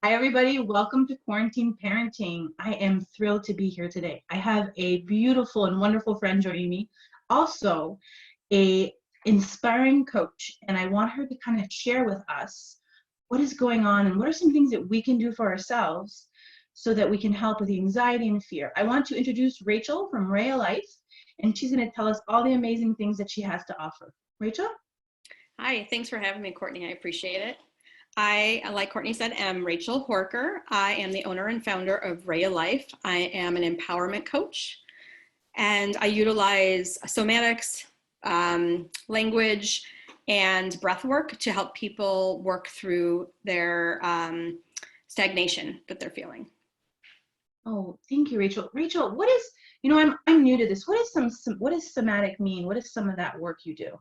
Hi, everybody. Welcome to Quarantine Parenting. I am thrilled to be here today. I have a beautiful and wonderful friend joining me, also a inspiring coach, and I want her to kind of share with us what is going on and what are some things that we can do for ourselves so that we can help with the anxiety and fear. I want to introduce Rachel from Raya Life, and she's going to tell us all the amazing things that she has to offer. Rachel? Hi, thanks for having me, Courtney. I appreciate it. I, like Courtney said, am Rachel Horcher. I am the owner and founder of Raya Life. I am an empowerment coach, and I utilize somatics, language, and breath work to help people work through their stagnation that they're feeling. Oh, thank you, Rachel. Rachel, what is, I'm new to this. What does somatic mean? What is some of that work you do?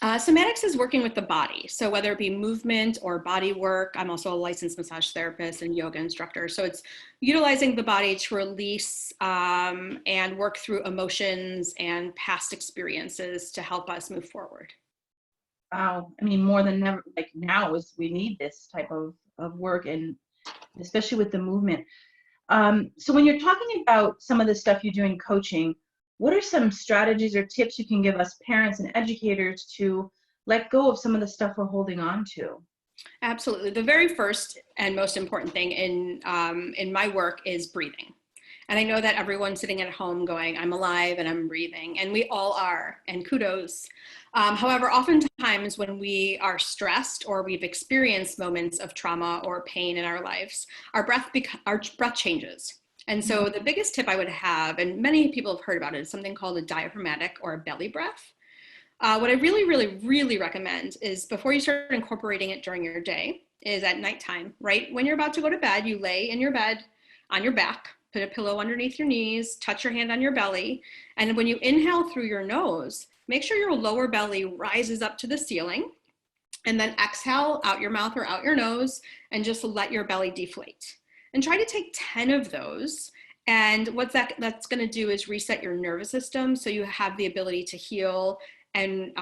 Somatics is working with the body. So whether it be movement or body work, I'm also a licensed massage therapist and yoga instructor. So it's utilizing the body to release and work through emotions and past experiences to help us move forward. Wow. I mean, more than never, like now is we need this type of work, and especially with the movement. So when you're talking about some of the stuff you do in coaching, what are some strategies or tips you can give us parents and educators to let go of some of the stuff we're holding on to? Absolutely. The very first and most important thing in my work is breathing. And I know that everyone's sitting at home going, I'm alive and I'm breathing, and we all are, and kudos. However, oftentimes when we are stressed or we've experienced moments of trauma or pain in our lives, our breath changes. And so the biggest tip I would have, and many people have heard about it, is something called a diaphragmatic or a belly breath. What I really recommend is before you start incorporating it during your day is at nighttime, right? When you're about to go to bed, you lay in your bed on your back, put a pillow underneath your knees, touch your hand on your belly. And when you inhale through your nose, make sure your lower belly rises up to the ceiling, and then exhale out your mouth or out your nose and just let your belly deflate. And try to take 10 of those. And what that's going to do is reset your nervous system so you have the ability to heal and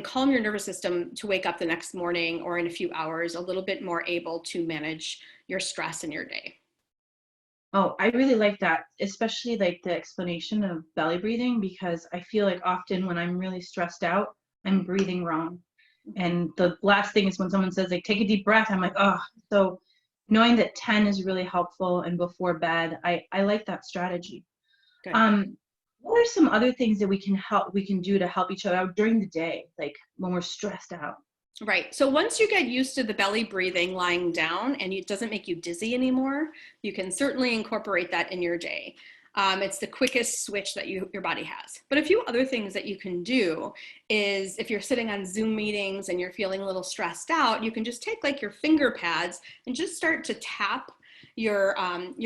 calm your nervous system to wake up the next morning or in a few hours a little bit more able to manage your stress in your day. Oh, I really like that, especially like the explanation of belly breathing, because I feel like often when I'm really stressed out, I'm breathing wrong. And the last thing is when someone says like take a deep breath, I'm like, oh. So knowing that 10 is really helpful and before bed, I like that strategy. Good. Um, what are some other things that we can do to help each other out during the day, like when we're stressed out? Right. So once you get used to the belly breathing lying down and it doesn't make you dizzy anymore, you can certainly incorporate that in your day. It's the quickest switch that your body has. But a few other things that you can do is if you're sitting on Zoom meetings and you're feeling a little stressed out, you can just take like your finger pads and just start to tap your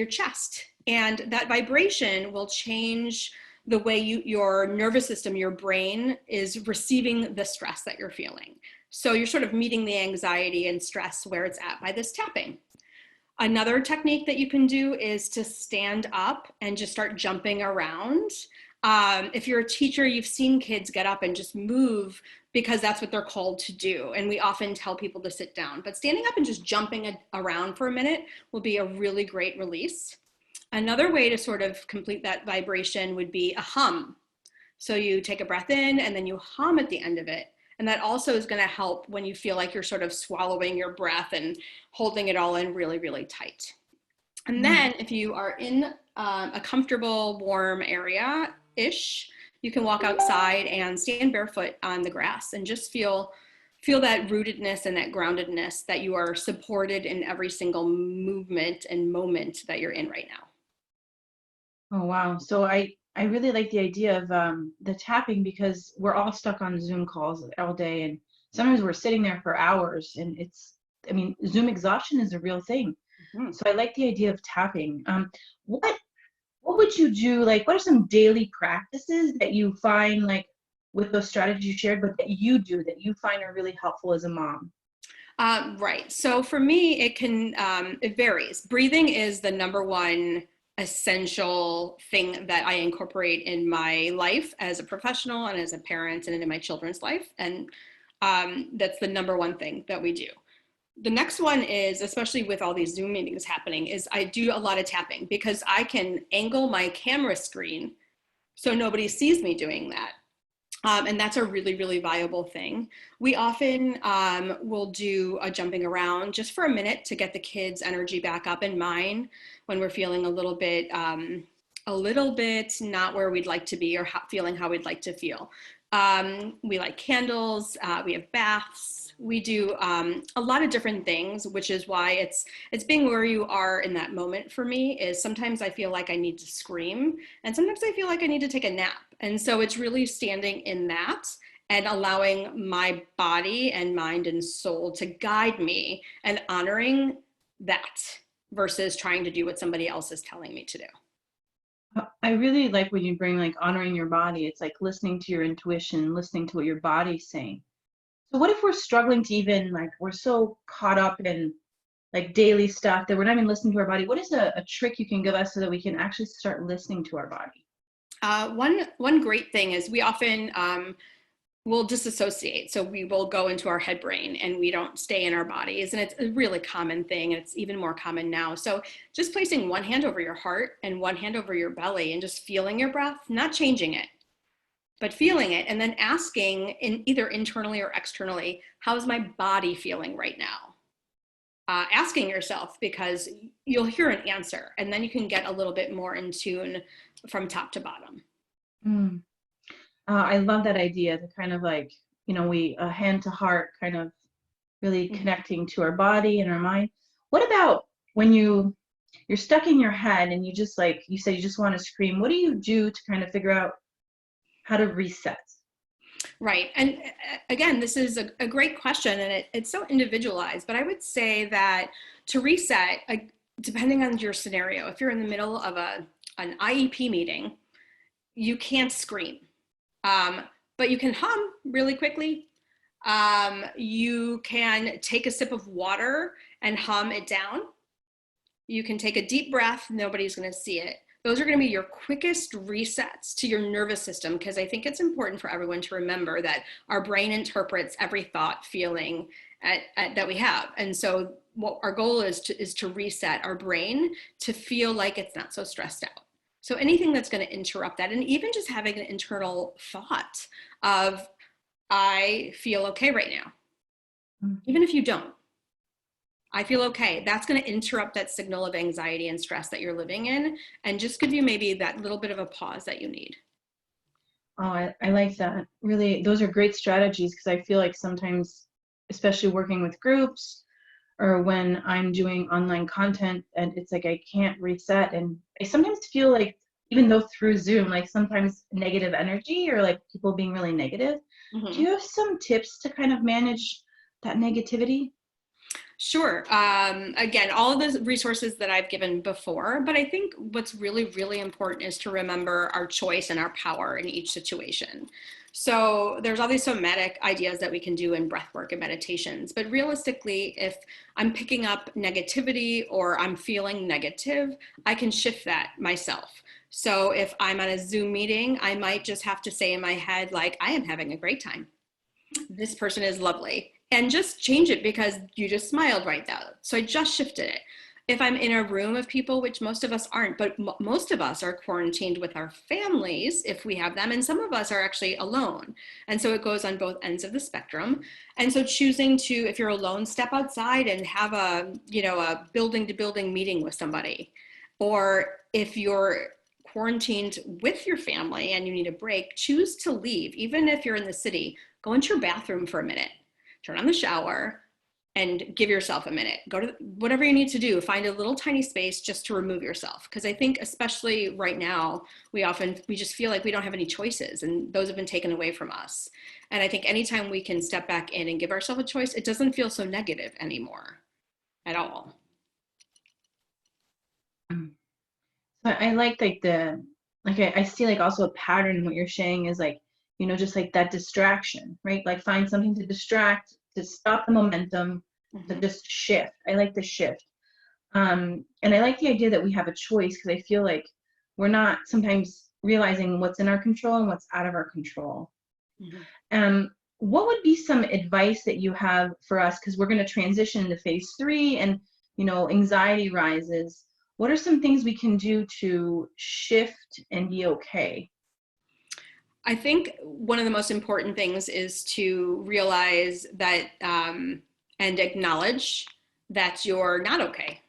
chest. And that vibration will change the way your nervous system, your brain is receiving the stress that you're feeling. So you're sort of meeting the anxiety and stress where it's at by this tapping. Another technique that you can do is to stand up and just start jumping around. If you're a teacher, you've seen kids get up and just move because that's what they're called to do. And we often tell people to sit down, but standing up and just jumping around for a minute will be a really great release. Another way to sort of complete that vibration would be a hum. So you take a breath in and then you hum at the end of it. And that also is going to help when you feel like you're sort of swallowing your breath and holding it all in really tight. And then if you are in a comfortable, warm area-ish, you can walk outside and stand barefoot on the grass and just feel that rootedness and that groundedness that you are supported in every single movement and moment that you're in right now. Oh, wow. So I really like the idea of the tapping, because we're all stuck on Zoom calls all day, and sometimes we're sitting there for hours, and I mean, Zoom exhaustion is a real thing. Mm-hmm. So I like the idea of tapping. What would you do? Like, what are some daily practices that you find, like, with those strategies you shared, but that you do that you find are really helpful as a mom? Right. So for me, it varies. Breathing is the number one essential thing that I incorporate in my life as a professional and as a parent and in my children's life. And that's the number one thing that we do. The next one is, especially with all these Zoom meetings happening, is I do a lot of tapping because I can angle my camera screen so nobody sees me doing that. And that's a really, really viable thing. We often will do a jumping around just for a minute to get the kids' energy back up, in mine when we're feeling a little bit not where we'd like to be, or feeling how we'd like to feel. We light candles, we have baths, we do a lot of different things, which is why it's being where you are in that moment for me. Is sometimes I feel like I need to scream, and sometimes I feel like I need to take a nap. And so it's really standing in that and allowing my body and mind and soul to guide me, and honoring that versus trying to do what somebody else is telling me to do. I really like when you bring like honoring your body. It's like listening to your intuition, listening to what your body's saying. So what if we're struggling to even like, we're so caught up in like daily stuff that we're not even listening to our body? What is a trick you can give us so that we can actually start listening to our body? One great thing is we often will disassociate. So we will go into our head brain and we don't stay in our bodies. And it's a really common thing. It's even more common now. So just placing one hand over your heart and one hand over your belly and just feeling your breath, not changing it, but feeling it. And then asking, in either internally or externally, how's my body feeling right now? Asking yourself, because you'll hear an answer and then you can get a little bit more in tune from top to bottom. Mm. I love that idea, to kind of like, we hand to heart, kind of really connecting to our body and our mind. What about when you're stuck in your head and you just, like you said, you just want to scream? What do you do to kind of figure out how to reset? Right. And again, this is a great question, and it's so individualized, but I would say that to reset, depending on your scenario, if you're in the middle of an IEP meeting, you can't scream. But you can hum really quickly. You can take a sip of water and hum it down. You can take a deep breath. Nobody's going to see it. Those are going to be your quickest resets to your nervous system, because I think it's important for everyone to remember that our brain interprets every thought, feeling that we have. And so what our goal is to reset our brain to feel like it's not so stressed out. So anything that's going to interrupt that, and even just having an internal thought of, I feel okay right now. Even if you don't, I feel okay. That's going to interrupt that signal of anxiety and stress that you're living in, and just give you maybe that little bit of a pause that you need. Oh, I like that. Really, those are great strategies, because I feel like sometimes, especially working with groups or when I'm doing online content, and it's like I can't reset, and I sometimes feel like, even though through Zoom, like sometimes negative energy, or like people being really negative. Mm-hmm. Do you have some tips to kind of manage that negativity? Sure. Again, all of the resources that I've given before, but I think what's really, really important is to remember our choice and our power in each situation. So there's all these somatic ideas that we can do in breath work and meditations, but realistically, if I'm picking up negativity or I'm feeling negative, I can shift that myself. So if I'm on a Zoom meeting, I might just have to say in my head, like, I am having a great time. This person is lovely. And just change it because you just smiled right now. So I just shifted it. If I'm in a room of people, which most of us aren't, but most of us are quarantined with our families, if we have them, and some of us are actually alone. And so it goes on both ends of the spectrum. And so choosing to, if you're alone, step outside and have a building to building meeting with somebody. Or if you're quarantined with your family and you need a break, choose to leave. Even if you're in the city, go into your bathroom for a minute, turn on the shower, and give yourself a minute. Go to whatever you need to do. Find a little tiny space just to remove yourself. Because I think especially right now, we just feel like we don't have any choices, and those have been taken away from us. And I think anytime we can step back in and give ourselves a choice, it doesn't feel so negative anymore at all. I like I see like also a pattern in what you're saying is like, just like that distraction, right? Like find something to distract, to stop the momentum, to just shift. I like the shift. And I like the idea that we have a choice, because I feel like we're not sometimes realizing what's in our control and what's out of our control. what would be some advice that you have for us? Because we're going to transition into phase 3 and, anxiety rises. What are some things we can do to shift and be okay? I think one of the most important things is to realize that and acknowledge that you're not okay.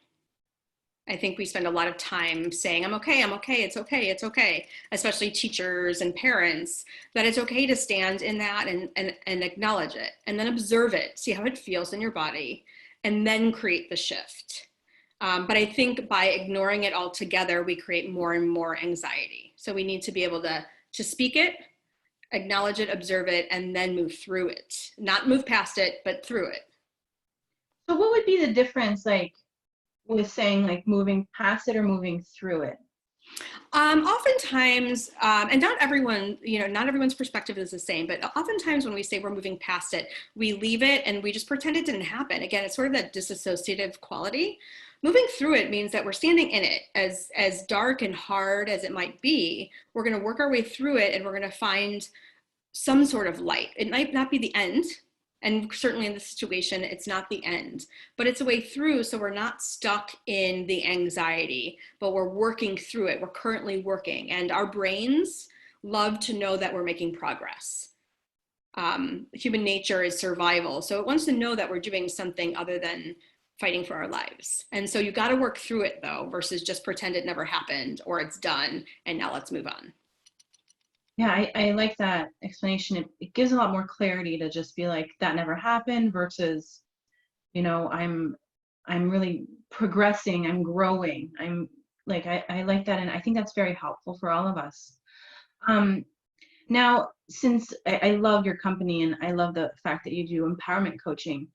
I think we spend a lot of time saying, I'm okay, it's okay, it's okay, especially teachers and parents, that it's okay to stand in that and acknowledge it and then observe it, see how it feels in your body, and then create the shift. But I think by ignoring it altogether, we create more and more anxiety. So we need to be able to speak it, acknowledge it, observe it, and then move through it. Not move past it, but through it. So what would be the difference, like, with saying, like, moving past it or moving through it? Oftentimes, and not everyone, not everyone's perspective is the same, but oftentimes when we say we're moving past it, we leave it and we just pretend it didn't happen. Again, it's sort of that disassociative quality. Moving through it means that we're standing in it, as dark and hard as it might be. We're going to work our way through it, and we're going to find some sort of light. It might not be the end, and certainly in this situation, it's not the end, but it's a way through, so we're not stuck in the anxiety, but we're working through it. We're currently working, and our brains love to know that we're making progress. Human nature is survival, so it wants to know that we're doing something other than fighting for our lives. And so you got to work through it, though, versus just pretend it never happened or it's done and now let's move on. Yeah, I like that explanation. It gives a lot more clarity to just be like, that never happened versus, I'm really progressing, I'm growing. I'm like, I like that. And I think that's very helpful for all of us. Um, Now, since I love your company and I love the fact that you do empowerment coaching,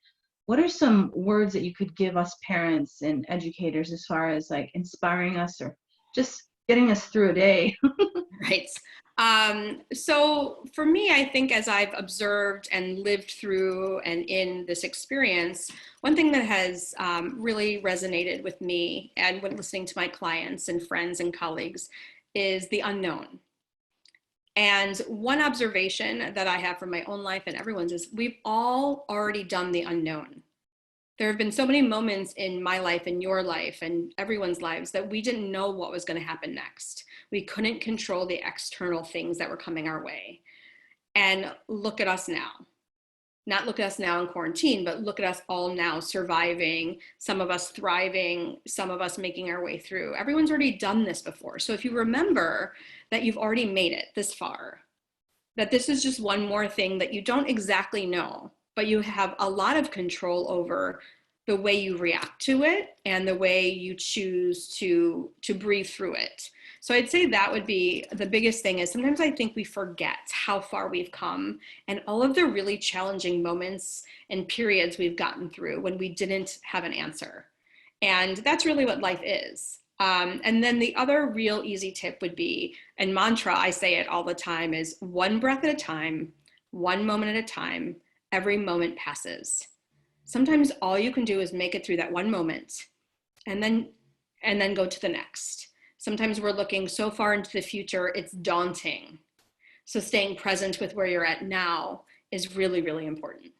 what are some words that you could give us parents and educators as far as like inspiring us or just getting us through a day? Right. So for me, I think as I've observed and lived through and in this experience, one thing that has really resonated with me and when listening to my clients and friends and colleagues is the unknown. And one observation that I have from my own life and everyone's is we've all already done the unknown. There have been so many moments in my life and your life and everyone's lives that we didn't know what was going to happen next. We couldn't control the external things that were coming our way. And look at us now. Not look at us now in quarantine, but look at us all now surviving, some of us thriving, some of us making our way through. Everyone's already done this before. So if you remember that you've already made it this far, that this is just one more thing that you don't exactly know, but you have a lot of control over the way you react to it and the way you choose to breathe through it. So I'd say that would be the biggest thing. Is sometimes I think we forget how far we've come and all of the really challenging moments and periods we've gotten through when we didn't have an answer. And that's really what life is. And then the other real easy tip would be, and mantra, I say it all the time, is one breath at a time, one moment at a time, every moment passes. Sometimes all you can do is make it through that one moment and then go to the next. Sometimes we're looking so far into the future, it's daunting. So staying present with where you're at now is really, really important.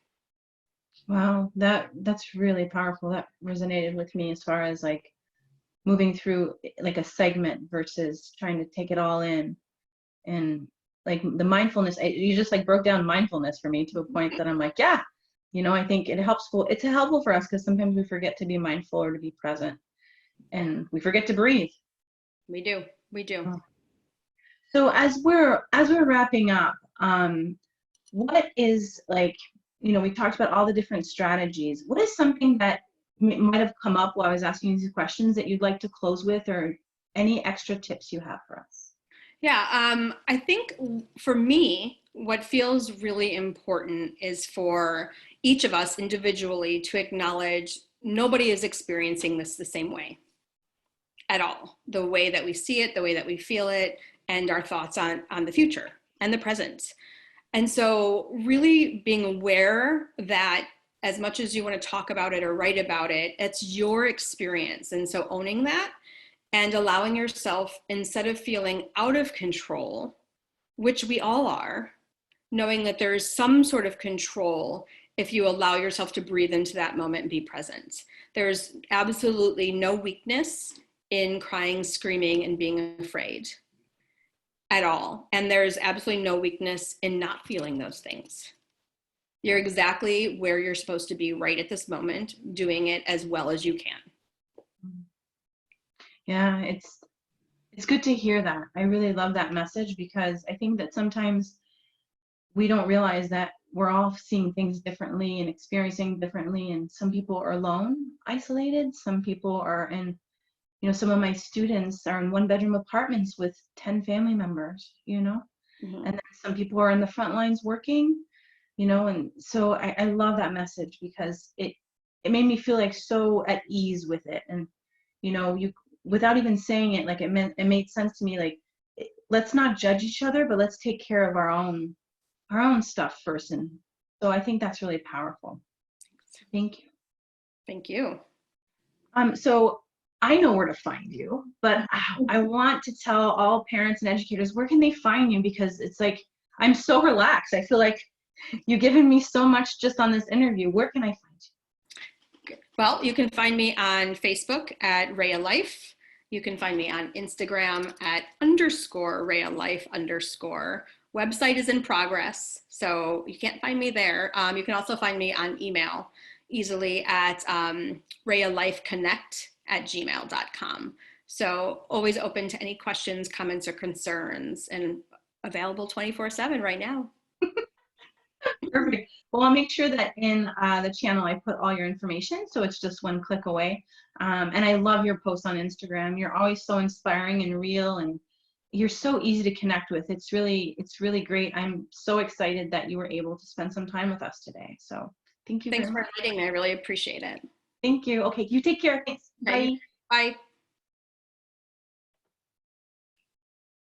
Wow, that's really powerful. That resonated with me as far as like moving through like a segment versus trying to take it all in. And like the mindfulness, you just like broke down mindfulness for me to a point that I'm like, yeah, I think it's helpful for us because sometimes we forget to be mindful or to be present and we forget to breathe. We do. We do. So as we're wrapping up, what is like, we talked about all the different strategies. What is something that might have come up while I was asking these questions that you'd like to close with, or any extra tips you have for us? Yeah, I think for me, what feels really important is for each of us individually to acknowledge nobody is experiencing this the same way at all. The way that we see it, the way that we feel it, and our thoughts on the future and the present. And so really being aware that as much as you want to talk about it or write about it, it's your experience. And so owning that and allowing yourself, instead of feeling out of control, which we all are, knowing that there is some sort of control if you allow yourself to breathe into that moment and be present. There's absolutely no weakness in crying, screaming, and being afraid at all. And there's absolutely no weakness in not feeling those things. You're exactly where you're supposed to be right at this moment, doing it as well as you can. Yeah, it's good to hear that. I really love that message because I think that sometimes we don't realize that we're all seeing things differently and experiencing differently, and some people are alone, isolated. Some people are in, some of my students are in one-bedroom apartments with 10 family members, Mm-hmm. and then some people are in the front lines working, and so I love that message because it made me feel like so at ease with it. And you, without even saying it, like it made sense to me, like let's not judge each other, but let's take care of our own stuff first. And so I think that's really powerful. Thank you. Thank you. So I know where to find you, but I want to tell all parents and educators, where can they find you? Because it's like, I'm so relaxed. I feel like you've given me so much just on this interview. Where can I find you? Well, you can find me on Facebook at Raya Life. You can find me on Instagram at _Raya Life _. Website is in progress, so you can't find me there. You can also find me on email easily at rayalifeconnect@gmail.com. So always open to any questions, comments, or concerns, and available 24/7 right now. Perfect. Well, I'll make sure that in the channel I put all your information, so it's just one click away. And I love your posts on Instagram. You're always so inspiring and real, and you're so easy to connect with. It's really great. I'm so excited that you were able to spend some time with us today. So thank you Thanks very for much. inviting me. I really appreciate it. Thank you. Okay, you take care. Thanks. Okay, Bye. bye.